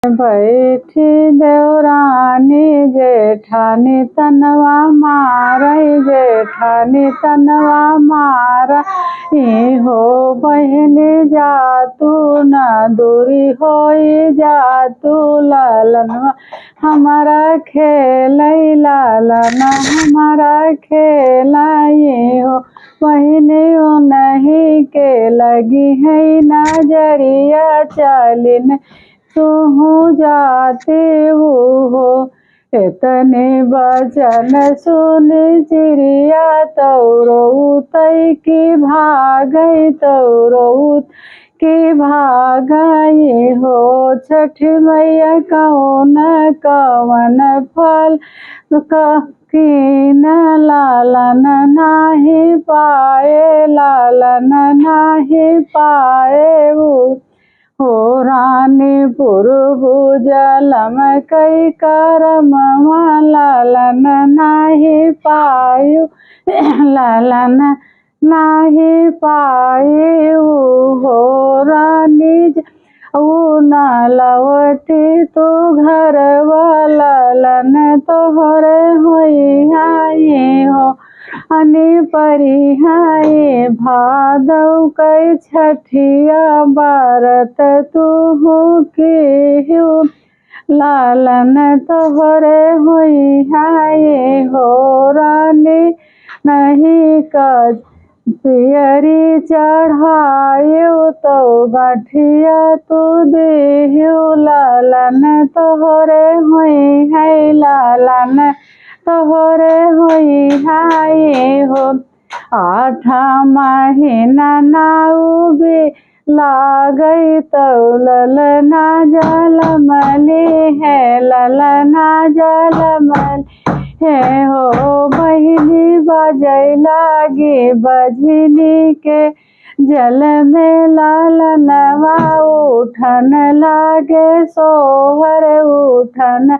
बैठी देवरानी जेठानी तनवा मारई जेठानी तनवा मारा हो बहनी जा तू न दूरी होई जा तू लालनवा हमारा खेलई लालन हमारा खेलाई हो बहनी नहीं के लगी है नजरिया चालिन तू जाते हो इतने बचन सुन चिड़िया तौरो तई की भागई तौरो की भागई हो छठ मैया कौन कवन फल कीन लालन नाही पाए लालन नाही पाए हो रानी पुरु जलम कई करम लालन नाही पायु लालन नाही पायु हो रानी न लवटी तू घर लालन तोहरे होई आई हो अनि परिहाए भादव कई छठिया बारत तू के लालन तोहरे होई हाय हो रानी नहीं कज पियरी चढ़ायो तो गठिया तू देहो लालन तोहरे होई है लालन तोहरे होई हाय हो 8 महीना नाउबे लागई तो ललना जलमली है ललना जलमली है हो बहिनी बजै लागी बजनी के जल में लालनवा उठन लागे सोहर उठन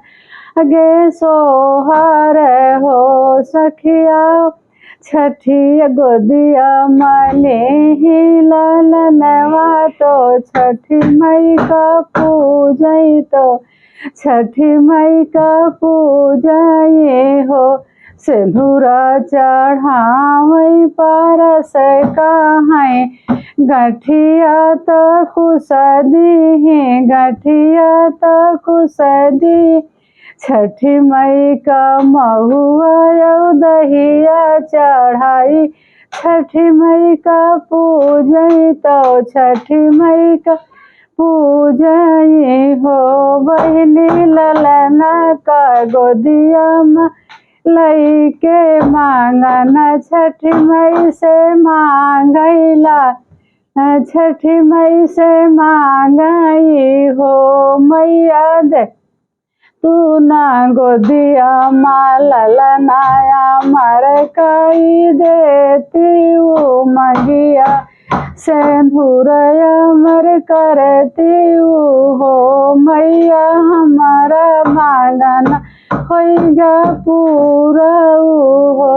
गे सोहर हो सखिया छठी गोदिया माले ही लालनवा तो छठी मई का पूजई तो छठी मई का पूजई हो सिंदूरा चढ़ावई पारस कहाई गठिया तो खुशदी है गठिया तो खुशदी छठी मई का महुआ दहिया चढ़ाई छठी मई का पूजई तो छठी मई का पूजई हो बहनी ललना का गोदिया लई के मांगन छठी मई से मांगैला छठी मई से मांगई हो मैया दे तू ना गोदिया ललनाया मर कई देती वो मगिया सिंदूरया मर करती हो मैया हमारा मांगना होगा पूरा हो।